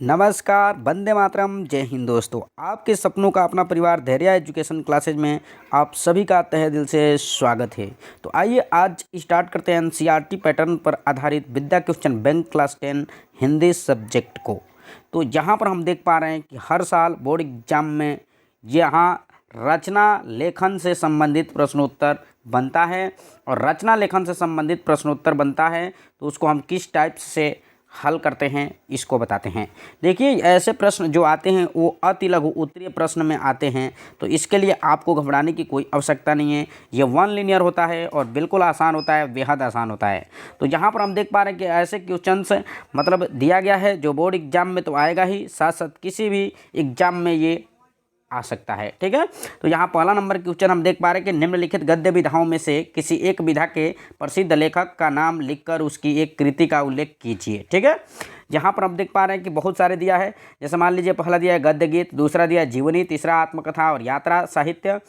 नमस्कार, वंदे मातरम, जय हिंद दोस्तों। आपके सपनों का अपना परिवार धैर्य एजुकेशन क्लासेज में आप सभी का तहे दिल से स्वागत है। तो आइए आज स्टार्ट करते हैं एनसीईआरटी पैटर्न पर आधारित Vidya question bank class 10 Hindi subject को। तो यहाँ पर हम देख पा रहे हैं कि हर साल बोर्ड एग्जाम में यहाँ रचना लेखन से संबंधित प्रश्नोत्तर बनता है और रचना लेखन से संबंधित प्रश्नोत्तर बनता है तो उसको हम किस टाइप से हल करते हैं इसको बताते हैं। देखिए, ऐसे प्रश्न जो आते हैं वो अति लघु उत्तरीय प्रश्न में आते हैं, तो इसके लिए आपको घबराने की कोई आवश्यकता नहीं है। ये वन लिनियर होता है और बिल्कुल आसान होता है, बेहद आसान होता है। तो यहाँ पर हम देख पा रहे हैं कि ऐसे क्वेश्चंस मतलब दिया गया है जो बोर्ड एग्जाम में तो आएगा ही, साथ साथ किसी भी एग्जाम में ये आ सकता है। ठीक है, तो यहाँ पहला नंबर क्वेश्चन हम देख पा रहे हैं कि निम्नलिखित गद्य विधाओं में से किसी एक विधा के प्रसिद्ध लेखक का नाम लिखकर उसकी एक कृति का उल्लेख कीजिए। ठीक है, यहाँ पर हम देख पा रहे हैं कि बहुत सारे दिया है। जैसे मान लीजिए पहला दिया है गद्य गीत, दूसरा दिया है जीवनी, तीसरा आत्मकथा और यात्रा साहित्य,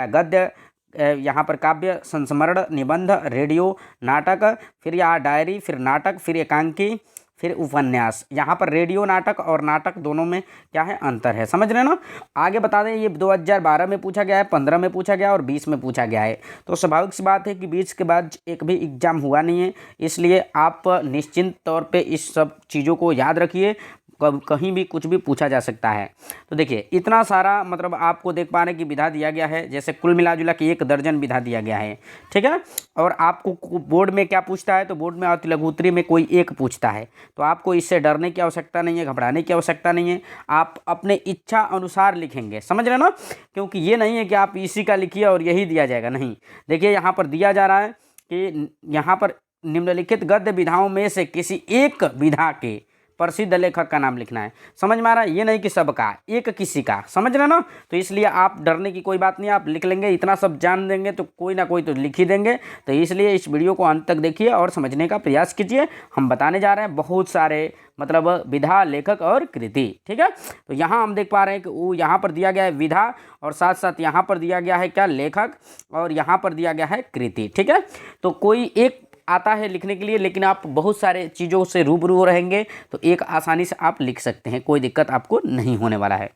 गद्य यहाँ पर काव्य, संस्मरण, निबंध, रेडियो, नाटक, फिर यहाँ डायरी, फिर नाटक, फिर एकांकी, फिर उपन्यास। यहाँ पर रेडियो नाटक और नाटक दोनों में क्या है, अंतर है। समझ रहे हैं ना। आगे बता दें, ये 2012 में पूछा गया है, 15 में पूछा गया और 20 में पूछा गया है। तो स्वाभाविक सी बात है कि 20 के बाद एक भी एग्जाम हुआ नहीं है, इसलिए आप निश्चिंत तौर पे इस सब चीज़ों को याद रखिए, कहीं भी कुछ भी पूछा जा सकता है। तो देखिए, इतना सारा मतलब आपको देख पा रहे हैं कि विधा दिया गया है, जैसे कुल मिला जुला के 1 दर्जन विधा दिया गया है। ठीक है, और आपको बोर्ड में क्या पूछता है, तो बोर्ड में अति लघु उत्तरीय में कोई एक पूछता है। तो आपको इससे डरने की आवश्यकता नहीं है, घबराने की आवश्यकता नहीं है। आप अपने इच्छा अनुसार लिखेंगे, समझ रहे हैं ना, क्योंकि ये नहीं है कि आप इसी का लिखिए और यही दिया जाएगा, नहीं। देखिए, यहाँ पर दिया जा रहा है कि यहाँ पर निम्नलिखित गद्य विधाओं में से किसी एक विधा के प्रसिद्ध लेखक का नाम लिखना है। समझ में आ रहा है, ये नहीं कि सबका, एक किसी का। समझ रहे ना। तो इसलिए आप डरने की कोई बात नहीं, आप लिख लेंगे। इतना सब जान देंगे तो कोई ना कोई तो लिख ही देंगे। तो इसलिए इस वीडियो को अंत तक देखिए और समझने का प्रयास कीजिए। हम बताने जा रहे हैं बहुत सारे मतलब विधा, लेखक और कृति। ठीक है, तो यहाँ हम देख पा रहे हैं कि वो यहाँ पर दिया गया है विधा और साथ साथ यहाँ पर दिया गया है क्या, लेखक, और यहाँ पर दिया गया है कृति। ठीक है, तो कोई एक आता है लिखने के लिए, लेकिन आप बहुत सारे चीज़ों से रूबरू रहेंगे तो एक आसानी से आप लिख सकते हैं, कोई दिक्कत आपको नहीं होने वाला है।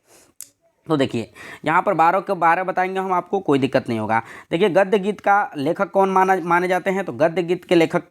तो देखिए, यहाँ पर 12 के 12 बताएंगे हम आपको, कोई दिक्कत नहीं होगा। देखिए, गद्य गीत का लेखक कौन माने जाते हैं, तो गद्य गीत के लेखक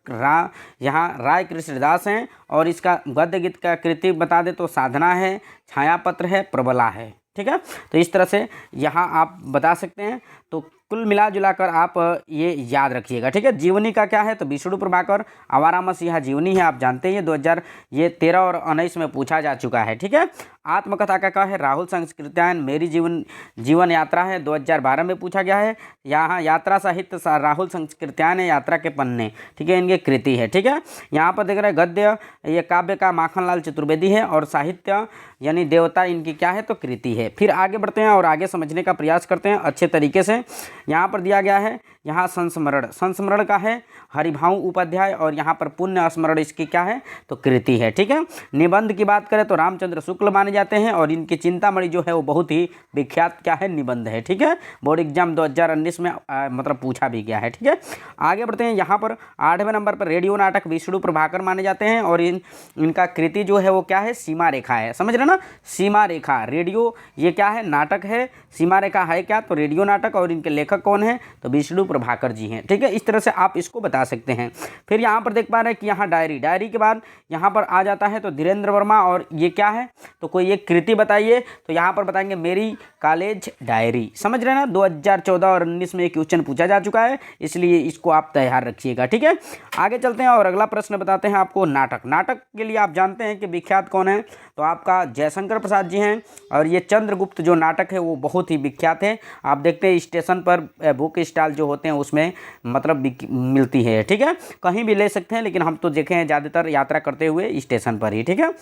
यहाँ राय कृष्णदास हैं, और इसका गद्य गीत का कृति बता दे तो साधना है, छायापत्र है, प्रबला है। ठीक है, तो इस तरह से यहाँ आप बता सकते हैं। तो कुल मिला जुलाकर आप ये याद रखिएगा। ठीक है, जीवनी का क्या है, तो विष्णु प्रभाकर आवारा मसीहा जीवनी है, आप जानते हैं। 2013 और 19 में पूछा जा चुका है। ठीक है, आत्मकथा का क्या है, राहुल संस्कृत्यायन मेरी जीवन यात्रा है, 2012 में पूछा गया है। यहाँ यात्रा साहित्य राहुल संस्कृत्यायन है, यात्रा के पन्ने। ठीक है, इनकी कृति है। ठीक है, यहाँ पर देख रहे हैं गद्य, ये काव्य का माखनलाल चतुर्वेदी है, और साहित्य यानी देवता इनकी क्या है, तो कृति है। फिर आगे बढ़ते हैं और आगे समझने का प्रयास करते हैं अच्छे तरीके से। यहाँ पर दिया गया है, यहाँ संस्मरण का है हरिभाऊ उपाध्याय, और यहाँ पर पुण्य स्मरण इसकी क्या है, तो कृति है। ठीक है, निबंध की बात करें तो रामचंद्र शुक्ल माने जाते हैं, और इनकी चिंतामणि जो है वो बहुत ही विख्यात क्या है, निबंध है। ठीक है, बोर्ड एग्जाम 2019 में मतलब पूछा भी गया है। ठीक है, आगे बढ़ते हैं। यहाँ पर 8वें नंबर पर रेडियो नाटक विष्णु प्रभाकर माने जाते हैं, और इनका कृति जो है वो क्या है, सीमा रेखा है। समझ रहे ना, सीमा रेखा रेडियो, ये क्या है, नाटक है। सीमा रेखा है क्या, तो रेडियो नाटक, और इनके लेखक कौन है, तो विष्णु प्रभाकर जी हैं। ठीक है, इस तरह से आप इसको बता सकते हैं। फिर यहाँ पर देख पा रहे हैं कि यहाँ डायरी के बाद यहाँ पर आ जाता है तो धीरेन्द्र वर्मा, और ये क्या है, तो कोई एक कृति बताइए। तो यहाँ पर बताएंगे मेरी कॉलेज डायरी। समझ रहे हैं ना, 2014 और 19 में क्वेश्चन पूछा जा चुका है, इसलिए इसको आप तैयार रखिएगा। ठीक है, आगे चलते हैं और अगला प्रश्न बताते हैं आपको। नाटक के लिए आप जानते हैं कि विख्यात कौन है, तो आपका जयशंकर प्रसाद जी हैं, और ये चंद्रगुप्त जो नाटक है वो बहुत ही विख्यात है। आप देखते हैं स्टेशन पर बुक स्टॉल जो होते हैं उसमें मतलब मिलती है। ठीक है, कहीं भी ले सकते हैं, लेकिन हम तो देखे हैं ज़्यादातर यात्रा करते हुए स्टेशन पर ही। ठीक है,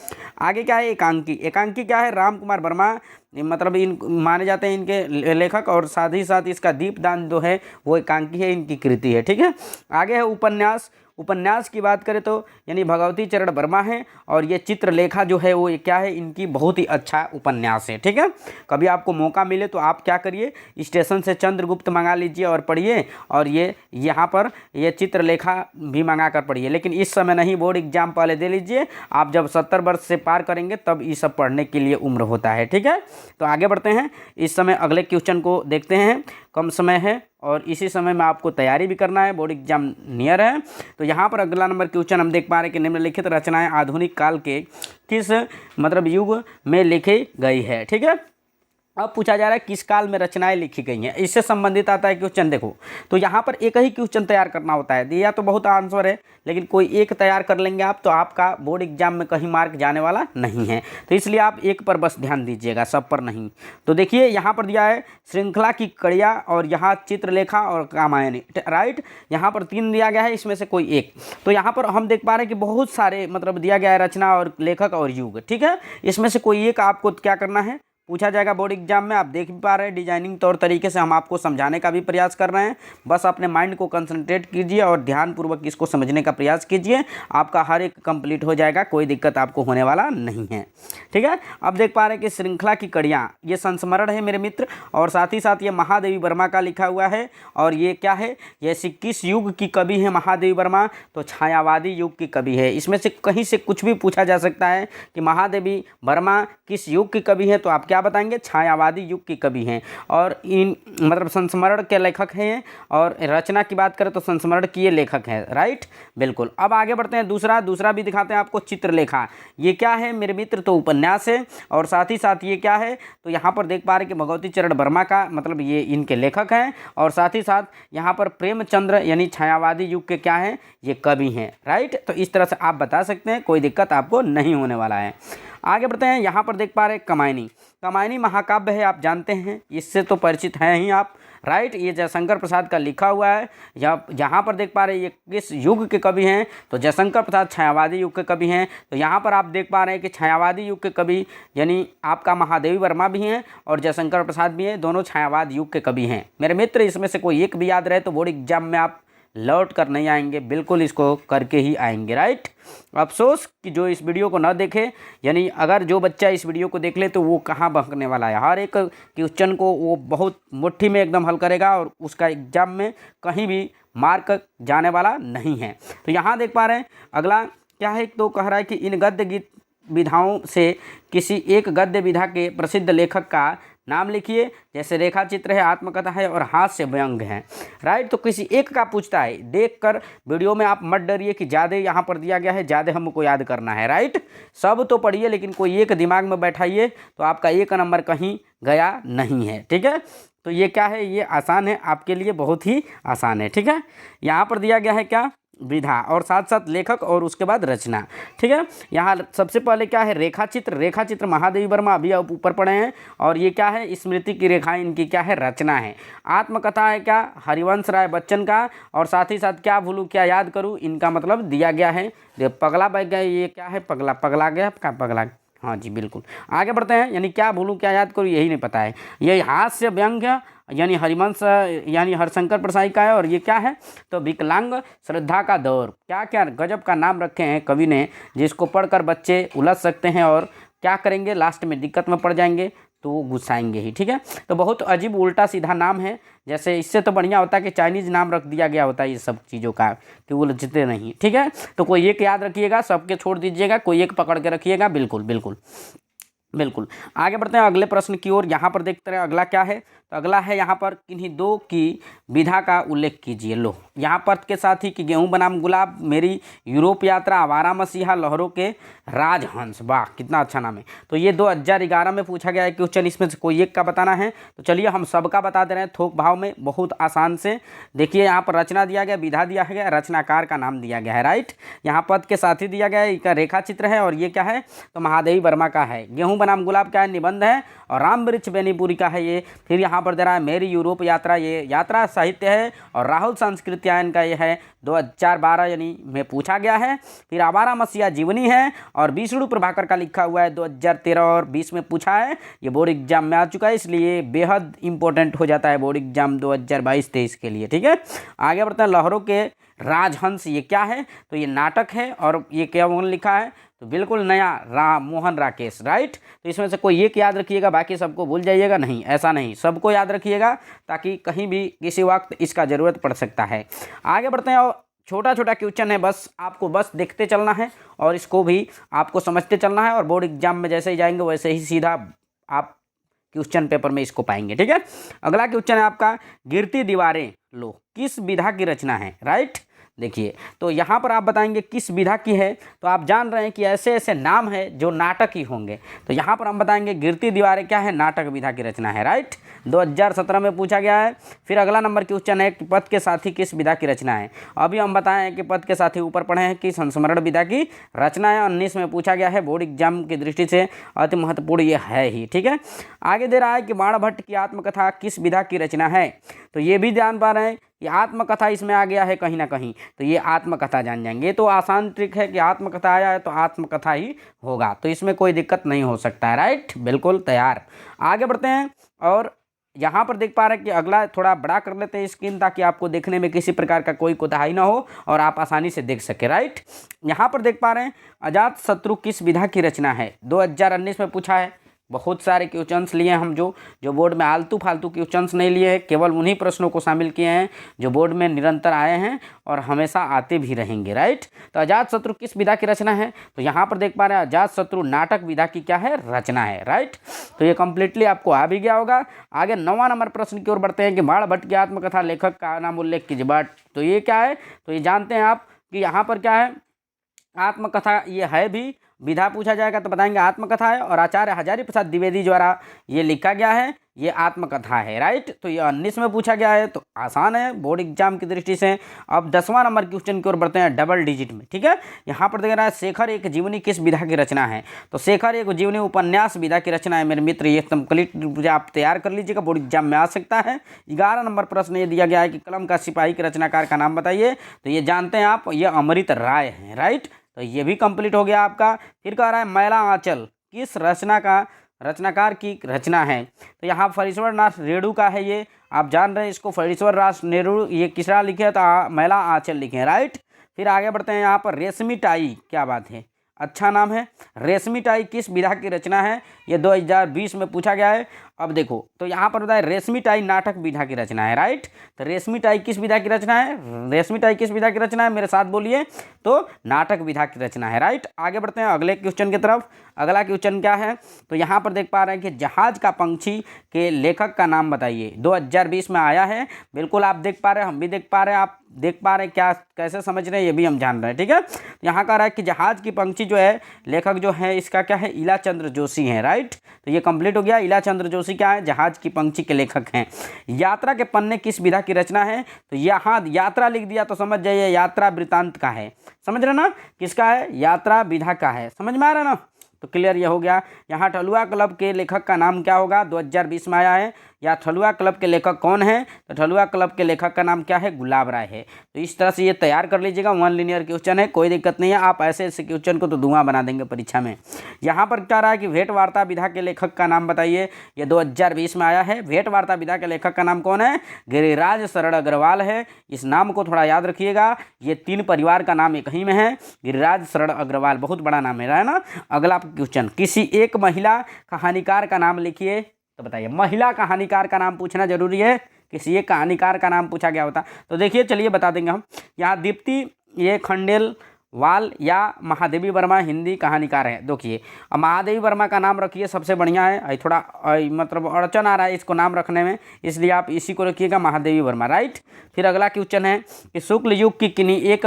आगे क्या है, एकांकी क्या है, राम कुमार वर्मा मतलब इन माने जाते हैं इनके लेखक, और साथ ही साथ इसका दीपदान जो है वो एकांकी है, इनकी कृति है। ठीक है, आगे है उपन्यास। उपन्यास की बात करें तो यानी भगवती चरण वर्मा है, और ये चित्रलेखा जो है वो ये क्या है, इनकी बहुत ही अच्छा उपन्यास है। ठीक है, कभी आपको मौका मिले तो आप क्या करिए, स्टेशन से चंद्रगुप्त मंगा लीजिए और पढ़िए, और ये यहाँ पर ये चित्रलेखा भी मंगा कर पढ़िए। लेकिन इस समय नहीं, बोर्ड एग्जाम पहले दे लीजिए, आप जब 70 वर्ष से पार करेंगे तब ये सब पढ़ने के लिए उम्र होता है। ठीक है, तो आगे बढ़ते हैं। इस समय अगले क्वेश्चन को देखते हैं, कम समय है और इसी समय में आपको तैयारी भी करना है, बोर्ड एग्जाम नियर है। तो यहाँ पर अगला नंबर क्वेश्चन हम देख पा रहे हैं कि निम्नलिखित रचनाएं आधुनिक काल के किस मतलब युग में लिखी गई है। ठीक है, अब पूछा जा रहा है किस काल में रचनाएं लिखी गई हैं, इससे संबंधित आता है क्वेश्चन। देखो तो यहाँ पर एक ही क्वेश्चन तैयार करना होता है, दिया तो बहुत आंसर है, लेकिन कोई एक तैयार कर लेंगे आप तो आपका बोर्ड एग्जाम में कहीं मार्क जाने वाला नहीं है। तो इसलिए आप एक पर बस ध्यान दीजिएगा, सब पर नहीं। तो देखिए यहाँ पर दिया है श्रृंखला की कड़ियाँ, और यहाँ चित्रलेखा और कामायनी, राइट। यहाँ पर 3 दिया गया है, इसमें से कोई एक। तो यहाँ पर हम देख पा रहे हैं कि बहुत सारे मतलब दिया गया है रचना और लेखक और युग। ठीक है, इसमें से कोई एक आपको क्या करना है, पूछा जाएगा बोर्ड एग्जाम में। आप देख भी पा रहे हैं डिजाइनिंग तौर तरीके से हम आपको समझाने का भी प्रयास कर रहे हैं। बस अपने माइंड को कंसंट्रेट कीजिए और ध्यानपूर्वक इसको समझने का प्रयास कीजिए, आपका हर एक कंप्लीट हो जाएगा, कोई दिक्कत आपको होने वाला नहीं है। ठीक है, अब देख पा रहे हैं कि श्रृंखला की कड़ियाँ, ये संस्मरण है मेरे मित्र, और साथ ही साथ ये महादेवी वर्मा का लिखा हुआ है। और ये क्या है, ये किस युग की कवि है महादेवी वर्मा, तो छायावादी युग की कवि है। इसमें से कहीं से कुछ भी पूछा जा सकता है कि महादेवी वर्मा किस युग की कवि है, तो आप क्या बताएंगे, छायावादी युग की कवि हैं। और इन मतलब संस्मरण के लेखक हैं, और रचना की बात करें तो संस्मरण की ये लेखक हैं, राइट, बिल्कुल। अब आगे बढ़ते हैं, दूसरा भी दिखाते हैं आपको, चित्रलेखा। ये क्या है मेरे मित्र, तो उपन्यास है, और साथ ही साथ ये क्या है, तो यहाँ पर देख पा रहे हैं कि भगवती चरण वर्मा का मतलब ये इनके लेखक हैं, और साथ ही साथ यहाँ पर प्रेमचंद्र यानी छायावादी युग के क्या हैं, ये कवि हैं, राइट। तो इस तरह से आप बता सकते हैं, कोई दिक्कत आपको नहीं होने वाला है। आगे बढ़ते हैं, यहाँ पर देख पा रहे हैं कामायनी महाकाव्य है, आप जानते हैं, इससे तो परिचित हैं ही आप, राइट। ये जयशंकर प्रसाद का लिखा हुआ है। यहाँ पर देख पा रहे हैं ये किस युग के कवि हैं, तो जयशंकर प्रसाद छायावादी युग के कवि हैं। तो यहाँ पर आप देख पा रहे हैं कि छायावादी युग के कवि यानी आपका महादेवी वर्मा भी हैं और जयशंकर प्रसाद भी हैं, दोनों छायावाद युग के कवि हैं मेरे मित्र। इसमें से कोई एक भी याद रहे तो बोर्ड एग्जाम में आप लौट कर नहीं आएंगे, बिल्कुल इसको करके ही आएंगे, राइट। अफसोस कि जो इस वीडियो को न देखे, यानी अगर जो बच्चा इस वीडियो को देख ले तो वो कहाँ बहकने वाला है, हर एक क्वेश्चन को वो बहुत मुट्ठी में एकदम हल करेगा और उसका एग्जाम में कहीं भी मार्क जाने वाला नहीं है। तो यहाँ देख पा रहे हैं अगला क्या है, तो कह रहा है कि इन गद्य गीत विधाओं से किसी एक गद्य विधा के प्रसिद्ध लेखक का नाम लिखिए। जैसे रेखा चित्र है, आत्मकथा है और हास्य व्यंग है, राइट। तो किसी एक का पूछता है, देखकर वीडियो में आप मत डरिए कि ज़्यादा यहाँ पर दिया गया है, ज़्यादा हमको याद करना है, राइट। सब तो पढ़िए लेकिन कोई एक दिमाग में बैठाइए, तो आपका एक नंबर कहीं गया नहीं है, ठीक है। तो ये क्या है, ये आसान है आपके लिए, बहुत ही आसान है, ठीक है। यहाँ पर दिया गया है क्या, विधा और साथ साथ लेखक और उसके बाद रचना, ठीक है। यहाँ सबसे पहले क्या है, रेखा चित्र महादेवी वर्मा, अभी आप ऊपर पढ़े हैं। और ये क्या है, स्मृति की रेखाएं, इनकी क्या है, रचना है। आत्मकथा है क्या, हरिवंश राय बच्चन का। और साथ ही साथ क्या भूलूं क्या याद करूं, इनका मतलब दिया गया है पगला बह गया, ये क्या है, पगला गया का पगला, हाँ जी बिल्कुल। आगे बढ़ते हैं, यानी क्या भूलूं क्या याद करूं, यही नहीं पता है। ये हास्य व्यंग यानी हरिवंश यानी हरशंकर प्रसाई का है। और ये क्या है, तो विकलांग श्रद्धा का दौर, क्या क्या गजब का नाम रखे हैं कवि ने, जिसको पढ़कर बच्चे उलझ सकते हैं और क्या करेंगे, लास्ट में दिक्कत में पड़ जाएंगे, तो वो गुस्साएंगे ही, ठीक है। तो बहुत अजीब उल्टा सीधा नाम है, जैसे इससे तो बढ़िया होता है कि चाइनीज़ नाम रख दिया गया होता है ये सब चीज़ों का, कि वो उलझते नहीं, ठीक है। तो कोई एक याद रखिएगा, सबके छोड़ दीजिएगा, कोई एक पकड़ के रखिएगा, बिल्कुल बिल्कुल बिल्कुल। आगे बढ़ते हैं अगले प्रश्न की ओर। यहाँ पर देखते हैं अगला क्या है, तो अगला है यहाँ पर किन्हीं दो की विधा का उल्लेख कीजिए। लो यहाँ पर के साथ ही कि गेहूं बनाम गुलाब, मेरी यूरोप यात्रा, आवारा मसीहा, लहरों के राजहंस, वाह कितना अच्छा नाम है। तो ये 2011 में पूछा गया है क्वेश्चन, इसमें से कोई एक का बताना है। तो चलिए हम सबका बता दे रहे हैं थोक भाव में, बहुत आसान से। देखिए यहाँ पर रचना दिया गया, विधा दिया गया, रचनाकार का नाम दिया गया है, राइट। यहाँ पद के साथ ही दिया गया है, इसका रेखा चित्र है। और ये क्या है, तो महादेवी वर्मा का है। गेहूं बनाम गुलाब क्या है, निबंध है। और राम वृक्ष बेनीपुरी का है ये। फिर यहाँ पर दे रहा है मेरी यूरोप यात्रा, ये यात्रा साहित्य है। और राहुल संस्कृत्यायन का ये है 2012 यानी में पूछा गया है। फिर आवारा मसीहा जीवनी है। और विष्णु प्रभाकर का लिखा हुआ है, 2013 और 20 में पूछा है। ये बोर्ड एग्जाम में आ चुका है, इसलिए बेहद इंपॉर्टेंट हो जाता है बोर्ड एग्जाम 2022-23 के लिए, ठीक है। आगे बढ़ते हैं, लहरों के राजहंस ये क्या है, तो ये नाटक है। और ये क्या लिखा है, तो बिल्कुल नया मोहन राकेश, राइट। तो इसमें से कोई एक याद रखिएगा, बाकी सबको भूल जाइएगा। नहीं, ऐसा नहीं, सबको याद रखिएगा ताकि कहीं भी किसी वक्त इसका ज़रूरत पड़ सकता है। आगे बढ़ते हैं, और छोटा छोटा क्वेश्चन है, बस आपको बस देखते चलना है और इसको भी आपको समझते चलना है। और बोर्ड एग्जाम में जैसे ही जाएंगे वैसे ही सीधा आप क्वेश्चन पेपर में इसको पाएंगे, ठीक है। अगला क्वेश्चन है आपका, गिरती दीवारें लो किस विधा की रचना है, राइट। देखिए, तो यहाँ पर आप बताएंगे किस विधा की है, तो आप जान रहे हैं कि ऐसे ऐसे नाम है जो नाटक ही होंगे। तो यहाँ पर हम बताएंगे गिरती दीवारें क्या है, नाटक विधा की रचना है, राइट। 2017 में पूछा गया है। फिर अगला नंबर क्वेश्चन है कि पद के साथी किस विधा की रचना है। अभी हम बताएं कि पद के साथी ऊपर पढ़े हैं कि संस्मरण विधा की रचना है। 19 में पूछा गया है, बोर्ड एग्जाम की दृष्टि से अति महत्वपूर्ण ये है ही, ठीक है। आगे दे रहा है कि बाणभट्ट की आत्मकथा किस विधा की रचना है। तो ये भी जान पा रहे हैं कि आत्मकथा इसमें आ गया है कहीं ना कहीं, तो ये आत्मकथा जान जाएंगे। ये तो आसान ट्रिक है कि आत्मकथा आया है तो आत्मकथा ही होगा, तो इसमें कोई दिक्कत नहीं हो सकता है, राइट। बिल्कुल तैयार। आगे बढ़ते हैं, और यहाँ पर देख पा रहे हैं कि अगला थोड़ा बड़ा कर लेते हैं स्क्रीन, ताकि आपको देखने में किसी प्रकार का कोई कोताही ना हो और आप आसानी से देख सके, राइट। यहाँ पर देख पा रहे हैं, अजात शत्रु किस विधा की रचना है। 2019 में पूछा है। बहुत सारे क्वेश्चंस लिए हम जो बोर्ड में आलतू फालतू क्वेश्चंस नहीं लिए हैं, केवल उन्हीं प्रश्नों को शामिल किए हैं जो बोर्ड में निरंतर आए हैं और हमेशा आते भी रहेंगे, राइट। तो अजातशत्रु किस विधा की रचना है, तो यहाँ पर देख पा रहे हैं अजातशत्रु नाटक विधा की क्या है, रचना है, राइट। तो ये कंप्लीटली आपको आ भी गया होगा। आगे 9वां नंबर प्रश्न की ओर बढ़ते हैं कि बाणभट्ट की आत्मकथा लेखक का नाम उल्लेख कीजिए। बट तो ये क्या है, तो ये जानते हैं आप कि यहाँ पर क्या है, आत्मकथा ये है भी विधा पूछा जाएगा तो बताएंगे आत्मकथा है, और आचार्य हजारी प्रसाद द्विवेदी द्वारा ये लिखा गया है, ये आत्मकथा है, राइट। तो ये 19 में पूछा गया है, तो आसान है बोर्ड एग्जाम की दृष्टि से। अब 10वां नंबर क्वेश्चन की ओर बढ़ते हैं, डबल डिजिट में, ठीक है। यहाँ पर देख रहा है, शेखर एक जीवनी किस विधा की रचना है। तो शेखर एक जीवनी उपन्यास विधा की रचना है मेरे मित्र। ये कंप्लीट आप तैयार कर लीजिएगा, बोर्ड एग्जाम में आ सकता है। 11 नंबर प्रश्न ये दिया गया है कि कलम का सिपाही के रचनाकार का नाम बताइए। तो ये जानते हैं आप, ये अमृत राय हैं, राइट। तो ये भी कंप्लीट हो गया आपका। फिर कह रहा है मैला आंचल किस रचनाकार की रचना है। तो यहाँ फरीश्वर नाथ रेणु का है, ये आप जान रहे हैं इसको, फरीश्वर नाथ रेणु ये किसरा लिखे हैं, तो मैला आंचल लिखे हैं, राइट। फिर आगे बढ़ते हैं, यहाँ पर रेशमी टाई, क्या बात है, अच्छा नाम है। रेशमी टाई किस विधा की रचना है, ये 2020 में पूछा गया है। अब देखो, तो यहाँ पर बताए रेशमी टाई नाटक विधा की रचना है, राइट। तो रेशमी टाई किस विधा की रचना है, रेशमी टाई किस विधा की रचना है, मेरे साथ बोलिए, तो नाटक विधा की रचना है, राइट। आगे बढ़ते हैं अगले क्वेश्चन की तरफ। अगला क्वेश्चन क्या है, तो यहाँ पर देख पा रहे हैं कि जहाज का पंछी के लेखक का नाम बताइए। 2020 में आया है, बिल्कुल आप देख पा रहे हैं, हम भी देख पा रहे हैं, आप देख पा रहे हैं, क्या कैसे समझ रहे हैं ये भी हम जान रहे हैं, ठीक है। यहाँ कह रहा है कि जहाज की पंछी जो है, लेखक जो है इसका क्या है, इलाचंद्र जोशी है, राइट। तो ये कंप्लीट हो गया। इलाचंद्र जोशी क्या है, जहाज की पंछी के लेखक हैं। यात्रा के पन्ने किस विधा की रचना है, तो यहाँ यात्रा लिख दिया तो समझ जाइए यात्रा वृतांत का है, समझ रहे ना, किसका है, यात्रा विधा का है, समझ में आ रहा है ना। तो क्लियर ये हो गया। यहाँ ठलुआ क्लब के लेखक का नाम क्या होगा, 2020 में आया है। या ठलुआ क्लब के लेखक कौन है, तो ठलुआ क्लब के लेखक का नाम क्या है, गुलाब राय है। तो इस तरह से ये तैयार कर लीजिएगा, 1 लीनियर क्वेश्चन है, कोई दिक्कत नहीं है। आप ऐसे ऐसे क्वेश्चन को तो धुआं बना देंगे परीक्षा में। यहाँ पर क्या रहा है कि भेंट वार्ता विधा के लेखक का नाम बताइए। ये 2020 में आया है। भेंट वार्ता विधा के लेखक का नाम कौन है, गिरिराज शरण अग्रवाल है। इस नाम को थोड़ा याद रखिएगा, ये 3 परिवार का नाम एक ही में है, गिरिराज शरण अग्रवाल, बहुत बड़ा नाम है ना। अगला क्वेश्चन, किसी एक महिला कहानीकार का नाम लिखिए। तो बताइए, महिला कहानीकार का नाम पूछना जरूरी है, किसी एक कहानीकार का नाम पूछा गया होता तो देखिए, चलिए बता देंगे हम। यहाँ दीप्ति ये खंडेलवाल या महादेवी वर्मा हिंदी कहानीकार है। देखिए, अब महादेवी वर्मा का नाम रखिए, सबसे बढ़िया है। थोड़ा मतलब अड़चन आ रहा है इसको नाम रखने में, इसलिए आप इसी को रखिएगा, महादेवी वर्मा, राइट। फिर अगला क्वेश्चन है कि शुक्ल युग की किन्हीं एक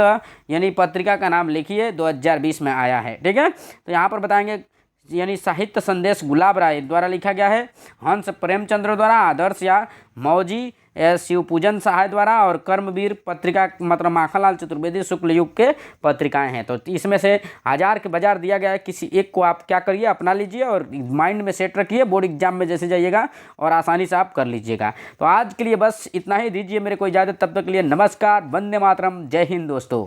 यानी पत्रिका का नाम लिखिए, 2020 में आया है, ठीक है। तो यहाँ पर बताएंगे यानी साहित्य संदेश गुलाब राय द्वारा लिखा गया है, हंस प्रेमचंद्र द्वारा, आदर्श या मौजी शिवपूजन सहाय द्वारा, और कर्मवीर पत्रिका मतलब माखनलाल चतुर्वेदी शुक्ल युग के पत्रिकाएं हैं। तो इसमें से 1000 के बाजार दिया गया है, किसी एक को आप क्या करिए, अपना लीजिए और माइंड में सेट रखिए, बोर्ड एग्जाम में जैसे जाइएगा और आसानी से आप कर लीजिएगा। तो आज के लिए बस इतना ही, दीजिए मेरे को इजाज़त, तब तक के लिए नमस्कार, वंदे मातरम, जय हिंद दोस्तों।